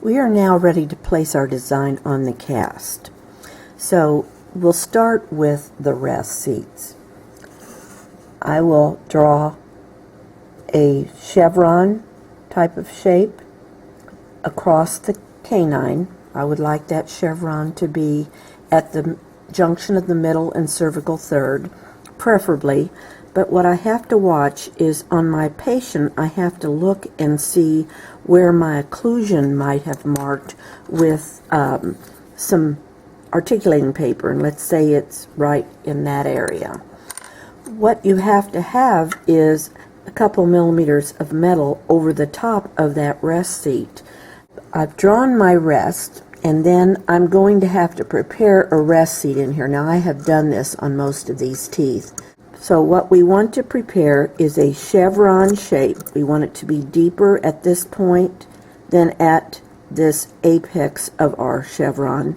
We are now ready to place our design on the cast. So we'll start with the rest seats. I will draw a chevron type of shape across the canine. I would like that chevron to be at the junction of the middle and cervical third, preferably. But what I have to watch is on my patient, I have to look and see where my occlusion might have marked with some articulating paper, and let's say it's right in that area. What you have to have is a couple millimeters of metal over the top of that rest seat. I've drawn my rest, and then I'm going to have to prepare a rest seat in here. Now I have done this on most of these teeth. So what we want to prepare is a chevron shape. We want it to be deeper at this point than at this apex of our chevron,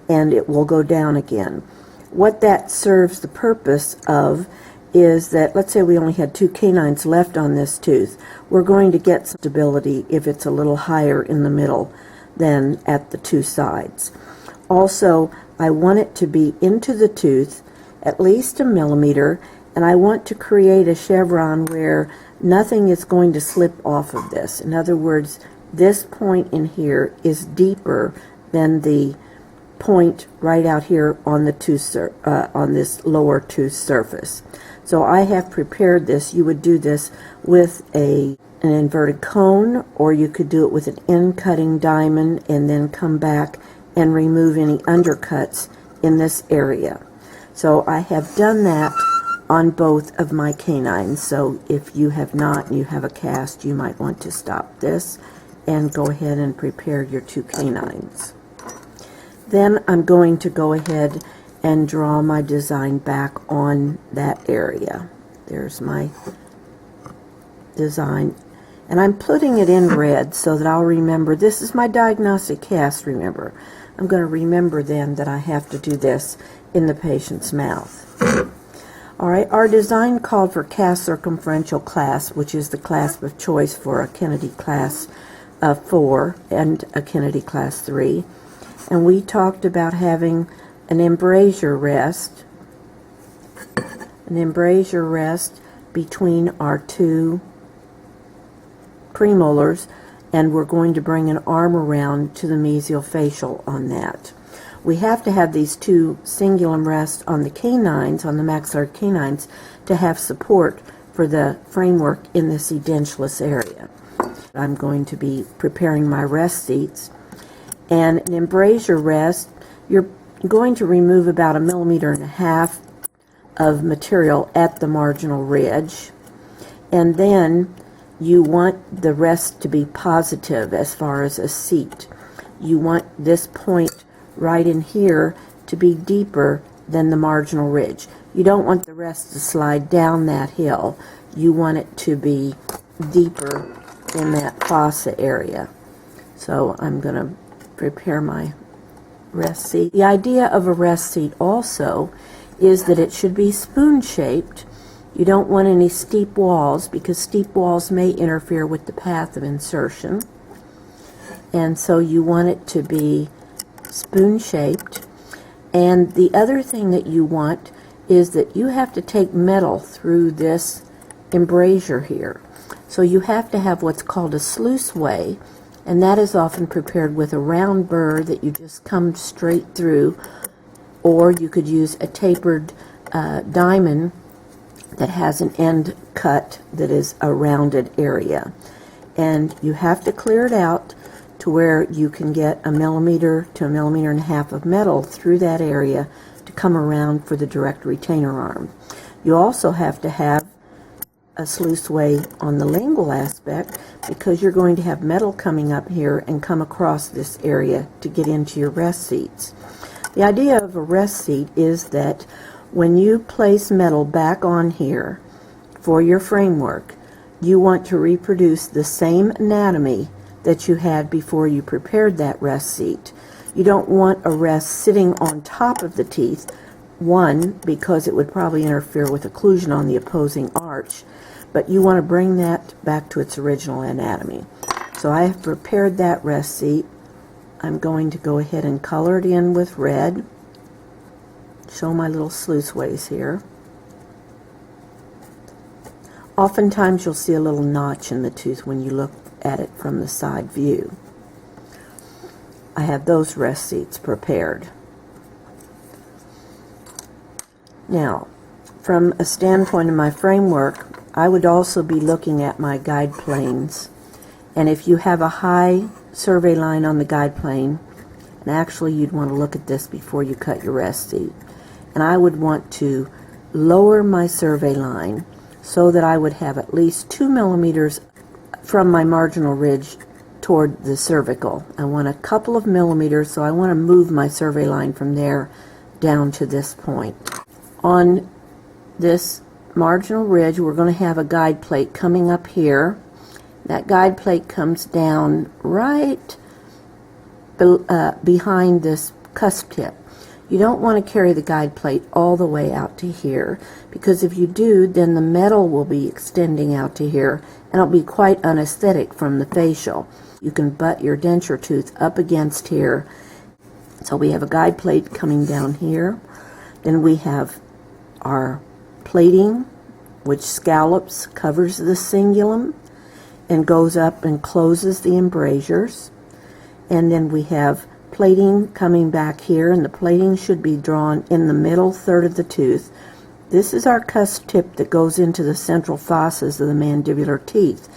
and it will go down again. What that serves the purpose of is that, let's say we only had 2 canines left on this tooth, we're going to get some stability if it's a little higher in the middle than at the 2 sides. Also, I want it to be into the tooth at least a millimeter, and I want to create a chevron where nothing is going to slip off of this. In other words, this point in here is deeper than the point right out here on the tooth on this lower tooth surface. So I have prepared this. You would do this with an inverted cone, or you could do it with an end cutting diamond and then come back and remove any undercuts in this area. So I have done that on both of my canines. So if you have not and you have a cast, you might want to stop this and go ahead and prepare your 2 canines. Then I'm going to go ahead and draw my design back on that area. There's my design, and I'm putting it in red so that I'll remember this is my diagnostic cast. Remember, I'm going to remember then that I have to do this in the patient's mouth. Alright, our design called for cast circumferential clasp, which is the clasp of choice for a Kennedy class 4 and a Kennedy class 3. And we talked about having an embrasure rest between our 2 premolars, and we're going to bring an arm around to the mesiofacial on that. We have to have these 2 cingulum rests on the canines, on the maxillary canines, to have support for the framework in this edentulous area. I'm going to be preparing my rest seats. And an embrasure rest, you're going to remove about 1.5 millimeters of material at the marginal ridge. And then you want the rest to be positive as far as a seat. You want this point right in here to be deeper than the marginal ridge. You don't want the rest to slide down that hill. You want it to be deeper in that fossa area. So I'm going to prepare my rest seat. The idea of a rest seat also is that it should be spoon-shaped. You don't want any steep walls, because steep walls may interfere with the path of insertion. And so you want it to be spoon-shaped. And the other thing that you want is that you have to take metal through this embrasure here. So you have to have what's called a sluice way, and that is often prepared with a round burr that you just come straight through, or you could use a tapered diamond that has an end cut that is a rounded area. And you have to clear it out to where you can get 1 millimeter to 1.5 millimeters of metal through that area to come around for the direct retainer arm. You also have to have a sluice way on the lingual aspect, because you're going to have metal coming up here and come across this area to get into your rest seats. The idea of a rest seat is that when you place metal back on here for your framework, you want to reproduce the same anatomy that you had before you prepared that rest seat. You don't want a rest sitting on top of the teeth, one, because it would probably interfere with occlusion on the opposing arch, but you want to bring that back to its original anatomy. So I have prepared that rest seat. I'm going to go ahead and color it in with red. Show my little sluiceways here. Oftentimes you'll see a little notch in the tooth when you look at it from the side view. I have those rest seats prepared. Now, from a standpoint of my framework, I would also be looking at my guide planes. And if you have a high survey line on the guide plane, and actually you'd want to look at this before you cut your rest seat, and I would want to lower my survey line so that I would have at least 2 millimeters from my marginal ridge toward the cervical. I want a couple of millimeters, so I want to move my survey line from there down to this point. On this marginal ridge, we're going to have a guide plate coming up here. That guide plate comes down right behind this cusp tip. You don't want to carry the guide plate all the way out to here, because if you do, then the metal will be extending out to here, and it'll be quite unaesthetic from the facial. You can butt your denture tooth up against here. So we have a guide plate coming down here. Then we have our plating, which scallops, covers the cingulum, and goes up and closes the embrasures. And then we have plating coming back here, and the plating should be drawn in the middle third of the tooth. This is our cusp tip that goes into the central fossas of the mandibular teeth.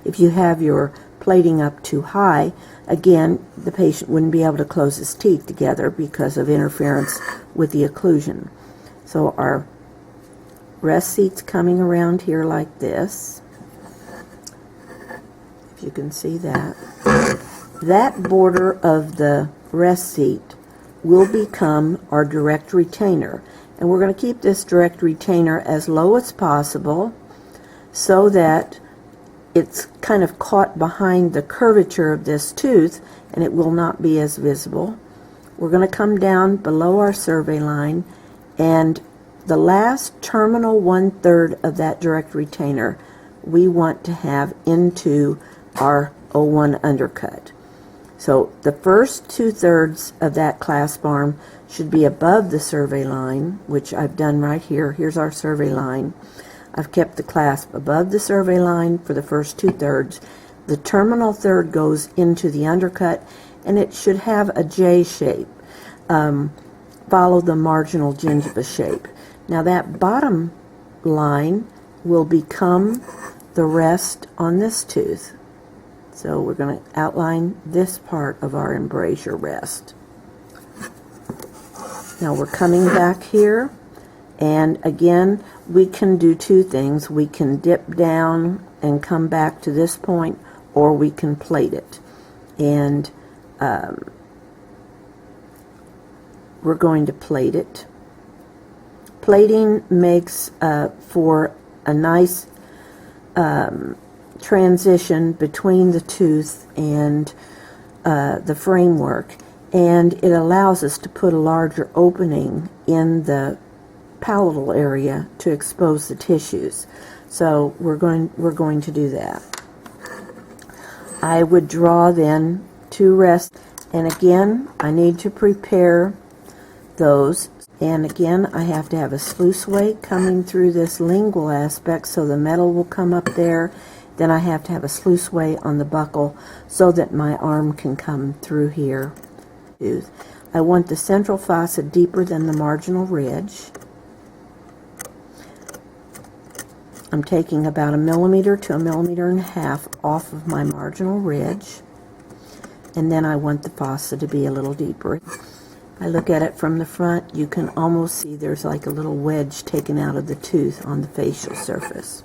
If you have your plating up too high, again, the patient wouldn't be able to close his teeth together because of interference with the occlusion. So our rest seat's coming around here like this. If you can see that. That border of the rest seat will become our direct retainer. And we're going to keep this direct retainer as low as possible so that it's kind of caught behind the curvature of this tooth and it will not be as visible. We're going to come down below our survey line, and the last terminal 1/3 of that direct retainer we want to have into our O1 undercut. So the first 2/3 of that clasp arm should be above the survey line, which I've done right here. Here's our survey line. I've kept the clasp above the survey line for the first 2/3. The terminal third goes into the undercut, and it should have a J shape. Follow the marginal gingiva shape. Now that bottom line will become the rest on this tooth. So we're going to outline this part of our embrasure rest. Now we're coming back here, and again, we can do two things. We can dip down and come back to this point, or we can plate it. And we're going to plate it. Plating makes for a nice transition between the tooth and the framework, and it allows us to put a larger opening in the palatal area to expose the tissues. So we're going to do that. I would draw then 2 rests, and again I need to prepare those, and again I have to have a sluiceway coming through this lingual aspect so the metal will come up there. Then I have to have a sluiceway on the buccal so that my arm can come through here. I want the central fossa deeper than the marginal ridge. I'm taking about 1 millimeter to 1.5 millimeters off of my marginal ridge, and then I want the fossa to be a little deeper. I look at it from the front, you can almost see there's like a little wedge taken out of the tooth on the facial surface.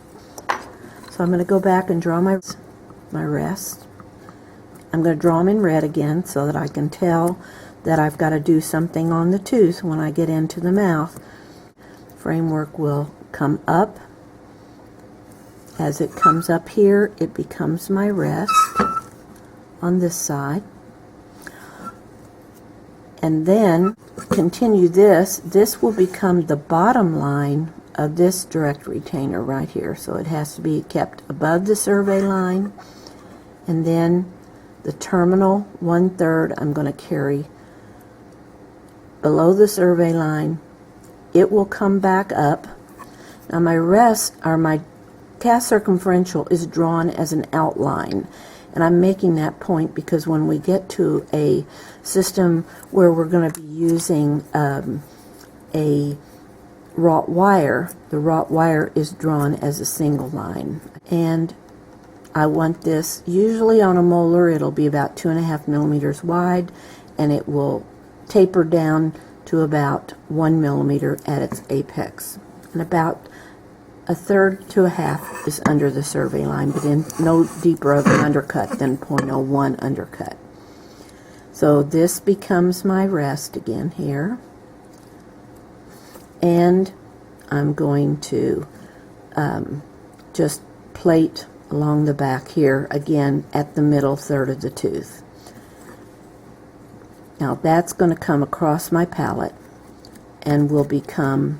So I'm going to go back and draw my rest. I'm going to draw them in red again so that I can tell that I've got to do something on the tooth when I get into the mouth. Framework will come up. As it comes up here, it becomes my rest on this side. And then continue this. This will become the bottom line of this direct retainer right here. So it has to be kept above the survey line, and then the terminal 1/3 I'm going to carry below the survey line. It will come back up. Now my cast circumferential is drawn as an outline, and I'm making that point because when we get to a system where we're going to be using a wrought wire, the wrought wire is drawn as a single line. And I want this, usually on a molar it'll be about 2.5 millimeters wide, and it will taper down to about 1 millimeter at its apex, and about 1/3 to 1/2 is under the survey line, but in no deeper of an undercut than 0.01 undercut. So this becomes my rest again here, and I'm going to just plate along the back here again at the middle third of the tooth. Now that's going to come across my palette and will become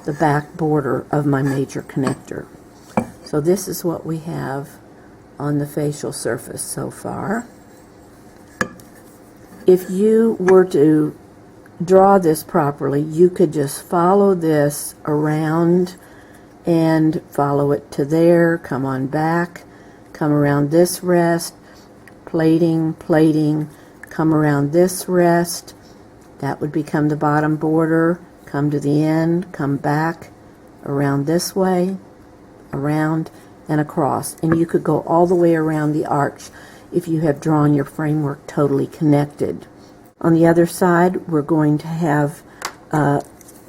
the back border of my major connector. So this is what we have on the facial surface so far. If you were to draw this properly, you could just follow this around and follow it to there, come on back, come around this rest, plating, plating, come around this rest, that would become the bottom border, come to the end, come back, around this way, around, and across. And you could go all the way around the arch if you have drawn your framework totally connected. On the other side, we're going to have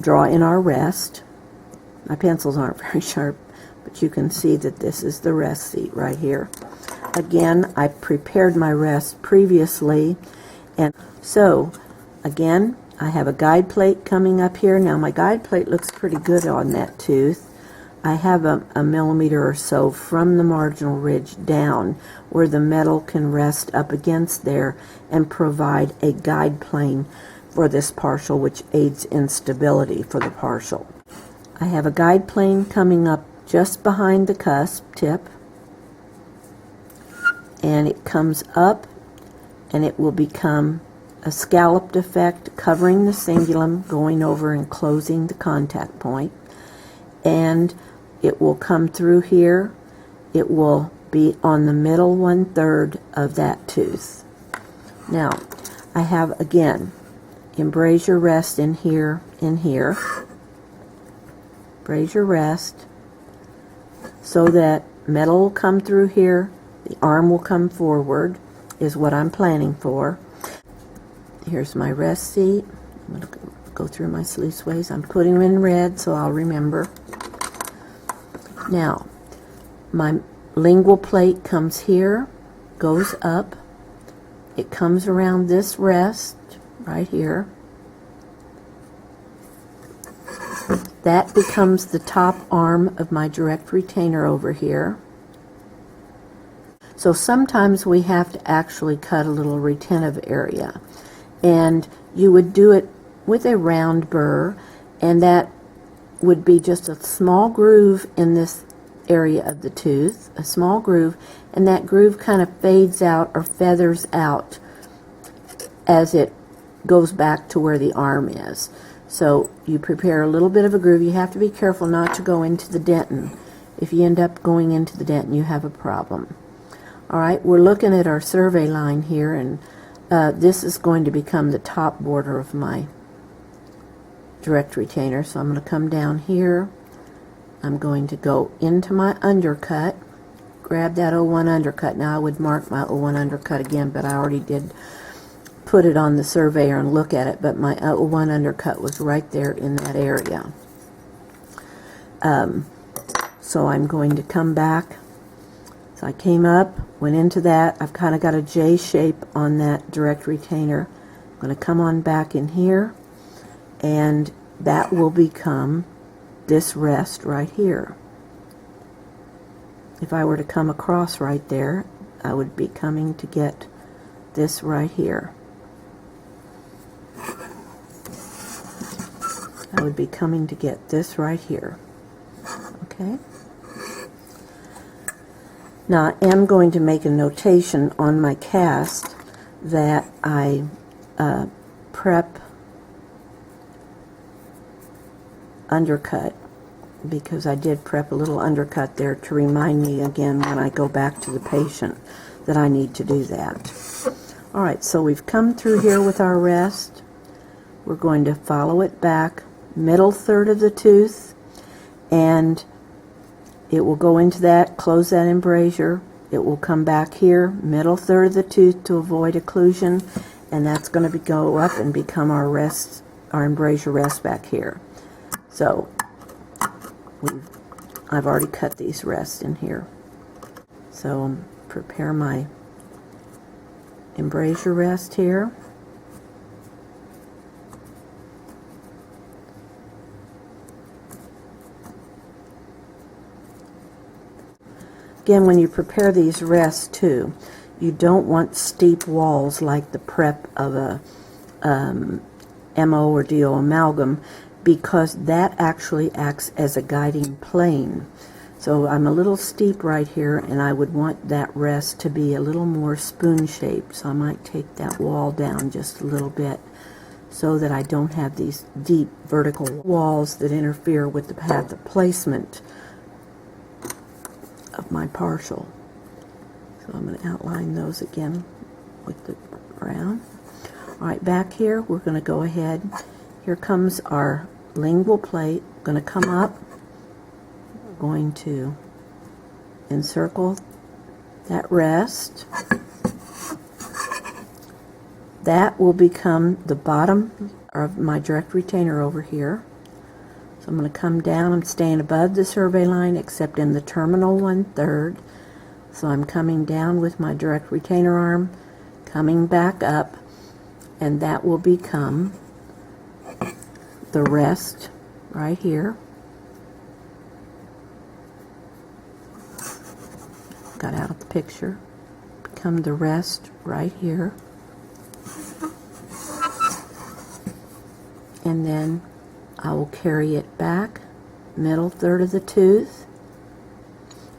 draw in our rest. My pencils aren't very sharp, but you can see that this is the rest seat right here. Again, I prepared my rest previously, and so again I have a guide plate coming up here. Now my guide plate looks pretty good on that tooth. I have a millimeter or so from the marginal ridge down where the metal can rest up against there and provide a guide plane for this partial, which aids in stability for the partial. I have a guide plane coming up just behind the cusp tip, and it comes up and it will become a scalloped effect covering the cingulum, going over and closing the contact point, and it will come through here. It will be on the middle 1/3 of that tooth. Now I have again embrasure rest in here, embrasure rest, so that metal will come through here, the arm will come forward, is what I'm planning for. Here's my rest seat. I'm going to go through my sluiceways. I'm putting them in red so I'll remember. Now, my lingual plate comes here, goes up, it comes around this rest right here. That becomes the top arm of my direct retainer over here. So sometimes we have to actually cut a little retentive area, and you would do it with a round burr, and that would be just a small groove in this area of the tooth, a small groove, and that groove kind of fades out or feathers out as it goes back to where the arm is. So you prepare a little bit of a groove. You have to be careful not to go into the dentin. If you end up going into the dentin, you have a problem. All right, we're looking at our survey line here, and this is going to become the top border of my direct retainer. So I'm going to come down here. I'm going to go into my undercut, grab that 01 undercut. Now I would mark my 01 undercut again, but I already did put it on the surveyor and look at it, but my 01 undercut was right there in that area. So I'm going to come back. So I came up, went into that. I've kind of got a J shape on that direct retainer. I'm going to come on back in here, and that will become this rest right here. If I were to come across right there, I would be coming to get this right here. I would be coming to get this right here. Okay? Now, I am going to make a notation on my cast that I prep undercut, because I did prep a little undercut there to remind me again when I go back to the patient that I need to do that. All right, so we've come through here with our rest. We're going to follow it back, middle third of the tooth, and it will go into that, close that embrasure. It will come back here, middle third of the tooth to avoid occlusion, and that's going to go up and become our rest, our embrasure rest back here. So I've already cut these rests in here. So prepare my embrasure rest here. Again, when you prepare these rests too, you don't want steep walls like the prep of a MO or DO amalgam, because that actually acts as a guiding plane. So I'm a little steep right here, and I would want that rest to be a little more spoon-shaped. So I might take that wall down just a little bit so that I don't have these deep vertical walls that interfere with the path of placement of my partial. So I'm going to outline those again with the brown. All right, back here, we're going to go ahead. Here comes our lingual plate. Going to come up. Going to encircle that rest. That will become the bottom of my direct retainer over here. So I'm going to come down. I'm staying above the survey line except in the terminal 1/3. So I'm coming down with my direct retainer arm, coming back up, and that will become the rest right here. Got out of the picture. Become the rest right here. And then I will carry it back, middle third of the tooth.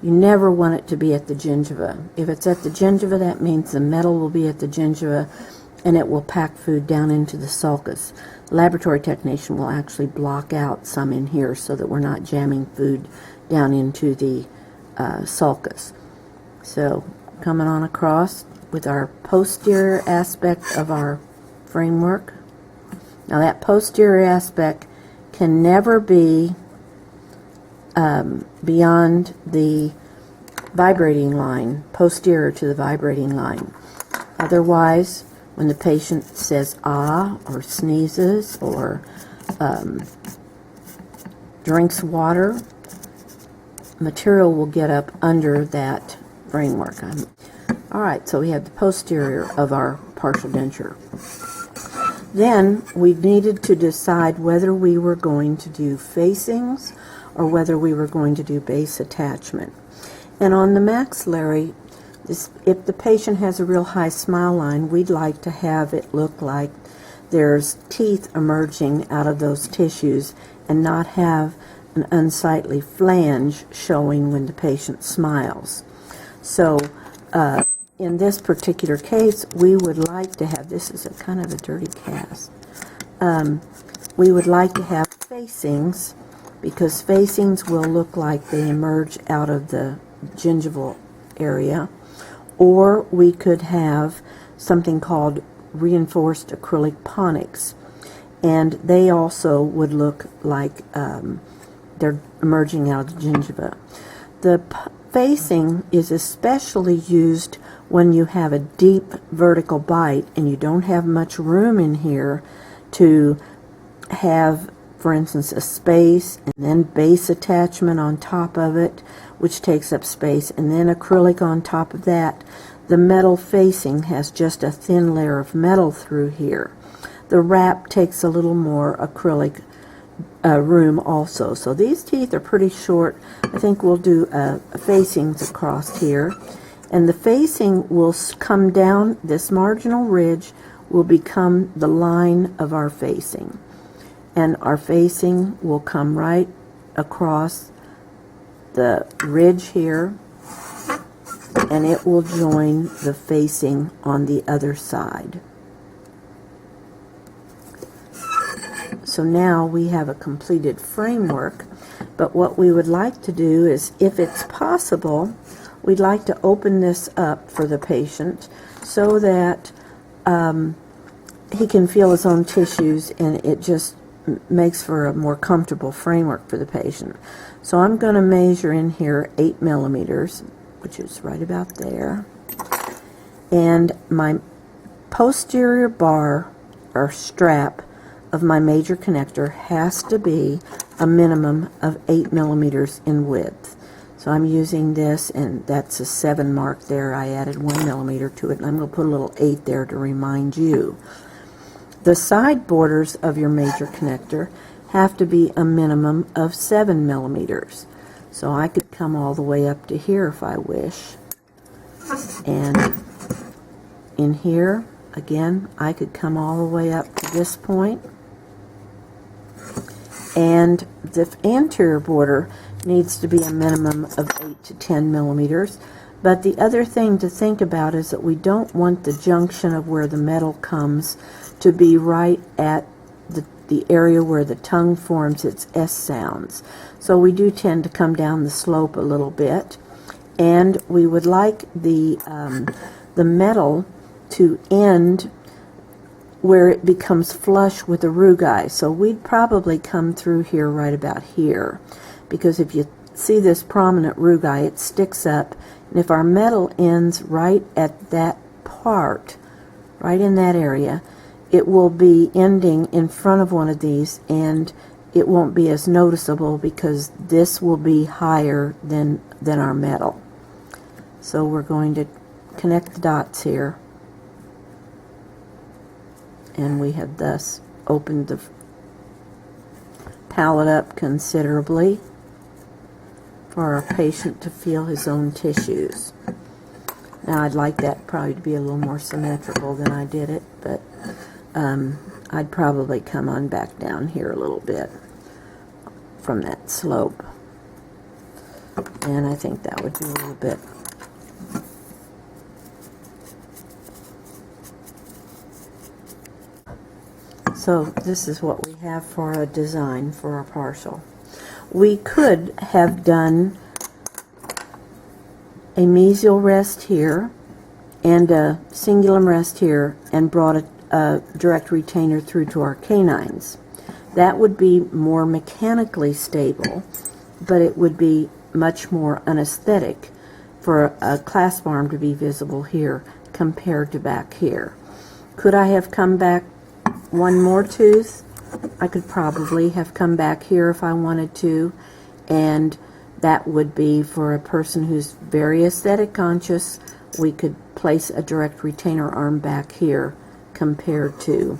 You never want it to be at the gingiva. If it's at the gingiva, that means the metal will be at the gingiva and it will pack food down into the sulcus. The laboratory technician will actually block out some in here so that we're not jamming food down into the sulcus. So coming on across with our posterior aspect of our framework. Now that posterior aspect can never be beyond the vibrating line, posterior to the vibrating line. Otherwise, when the patient says ah or sneezes or drinks water, material will get up under that framework. All right, so we have the posterior of our partial denture. Then we needed to decide whether we were going to do facings or whether we were going to do base attachment. And on the maxillary, if the patient has a real high smile line, we'd like to have it look like there's teeth emerging out of those tissues and not have an unsightly flange showing when the patient smiles. So in this particular case, we would like to have, this is a kind of a dirty cast, we would like to have facings, because facings will look like they emerge out of the gingival area, or we could have something called reinforced acrylic ponics, and they also would look like they're emerging out of the gingiva. The facing is especially used when you have a deep vertical bite and you don't have much room in here to have, for instance, a space and then base attachment on top of it, which takes up space, and then acrylic on top of that. The metal facing has just a thin layer of metal through here. The wrap takes a little more acrylic room also. So these teeth are pretty short. I think we'll do facings across here. And the facing will come down, this marginal ridge will become the line of our facing. And our facing will come right across the ridge here and it will join the facing on the other side. So now we have a completed framework, but what we would like to do is, if it's possible, we'd like to open this up for the patient so that he can feel his own tissues, and it just makes for a more comfortable framework for the patient. So I'm going to measure in here 8 millimeters, which is right about there. And my posterior bar or strap of my major connector has to be a minimum of 8 millimeters in width. So I'm using this, and that's a 7 mark there. I added 1 millimeter to it, and I'm going to put a little 8 there to remind you. The side borders of your major connector have to be a minimum of 7 millimeters. So I could come all the way up to here if I wish. And in here, again, I could come all the way up to this point. And the anterior border needs to be a minimum of 8 to 10 millimeters. But the other thing to think about is that we don't want the junction of where the metal comes to be right at the area where the tongue forms its S sounds. So we do tend to come down the slope a little bit, and we would like the metal to end where it becomes flush with the rugae. So we'd probably come through here right about here, because if you see this prominent rugae, it sticks up, and if our metal ends right at that part, right in that area, it will be ending in front of one of these, and it won't be as noticeable because this will be higher than our metal. So we're going to connect the dots here, and we have thus opened the palate up considerably for our patient to feel his own tissues. Now I'd like that probably to be a little more symmetrical than I did it, but I'd probably come on back down here a little bit from that slope, and I think that would be a little bit. So this is what we have for a design for our partial. We could have done a mesial rest here and a cingulum rest here and brought a direct retainer through to our canines. That would be more mechanically stable, but it would be much more unaesthetic for a clasp arm to be visible here compared to back here. Could I have come back one more tooth? I could probably have come back here if I wanted to, and that would be for a person who's very aesthetic conscious. We could place a direct retainer arm back here compared to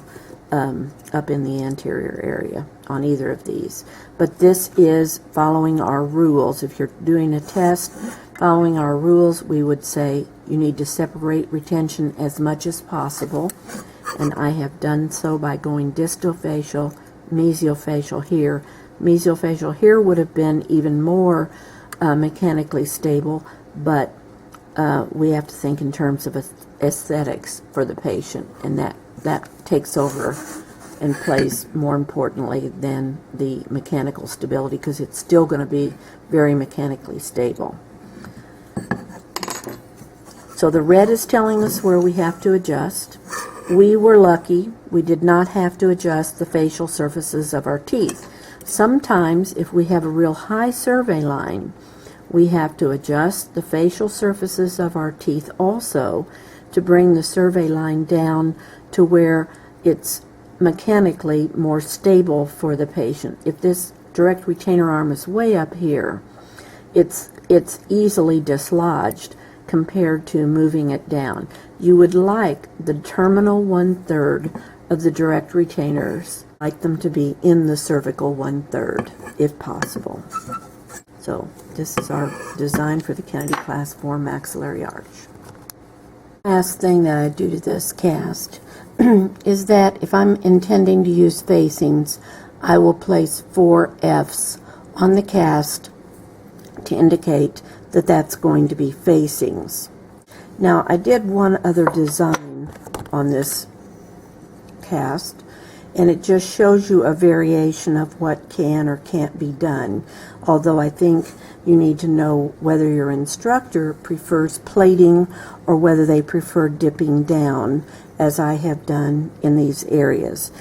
up in the anterior area on either of these. But this is following our rules. If you're doing a test following our rules, we would say you need to separate retention as much as possible, and I have done so by going distal-facial, mesial-facial here. Mesial-facial here would have been even more mechanically stable, but we have to think in terms of aesthetics for the patient, and that takes over and plays more importantly than the mechanical stability, because it's still going to be very mechanically stable. So the red is telling us where we have to adjust. We were lucky. We did not have to adjust the facial surfaces of our teeth. Sometimes, if we have a real high survey line, we have to adjust the facial surfaces of our teeth also to bring the survey line down to where it's mechanically more stable for the patient. If this direct retainer arm is way up here, it's easily dislodged compared to moving it down. You would like the terminal 1/3 of the direct retainers, like them to be in the cervical 1/3 if possible. So this is our design for the Kennedy Class 4 maxillary arch. Last thing that I do to this cast is that if I'm intending to use facings, I will place 4 F's on the cast to indicate that that's going to be facings. Now, I did one other design on this cast, and it just shows you a variation of what can or can't be done. Although I think you need to know whether your instructor prefers plating or whether they prefer dipping down, as I have done in these areas.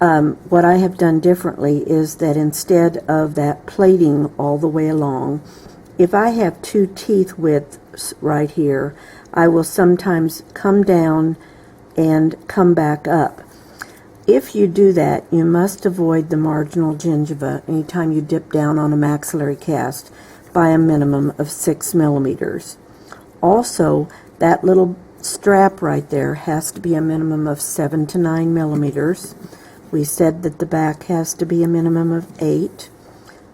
What I have done differently is that instead of that plating all the way along, if I have two teeth widths right here, I will sometimes come down and come back up. If you do that, you must avoid the marginal gingiva anytime you dip down on a maxillary cast by a minimum of 6 millimeters. Also, that little strap right there has to be a minimum of 7 to 9 millimeters. We said that the back has to be a minimum of 8.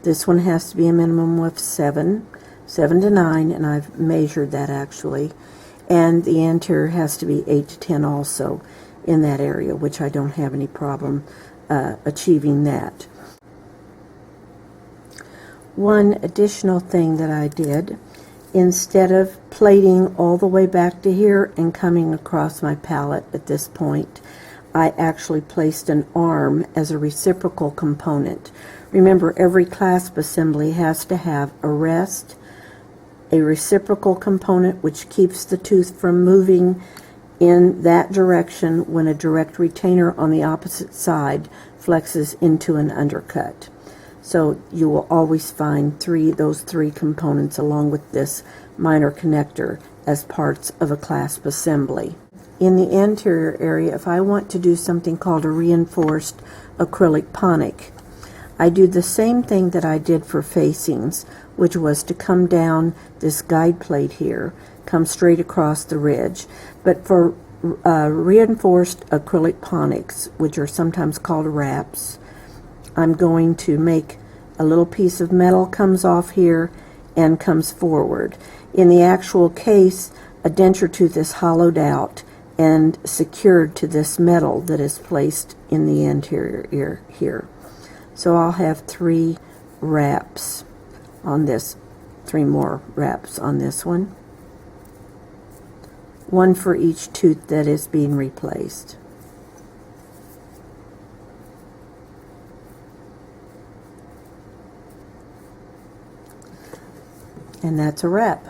This one has to be a minimum of 7 to 9, and I've measured that actually. And the anterior has to be 8 to 10 also in that area, which I don't have any problem achieving that. One additional thing that I did, instead of plating all the way back to here and coming across my palate at this point, I actually placed an arm as a reciprocal component. Remember, every clasp assembly has to have a rest, a reciprocal component which keeps the tooth from moving in that direction when a direct retainer on the opposite side flexes into an undercut. So you will always find those three components along with this minor connector as parts of a clasp assembly. In the anterior area, if I want to do something called a reinforced acrylic ponic, I do the same thing that I did for facings, which was to come down this guide plate here, come straight across the ridge. But for reinforced acrylic ponics, which are sometimes called wraps, I'm going to make a little piece of metal comes off here and comes forward. In the actual case, a denture tooth is hollowed out and secured to this metal that is placed in the anterior ear here. So I'll have 3 wraps on this, 3 more wraps on this one. 1 for each tooth that is being replaced. And that's a wrap.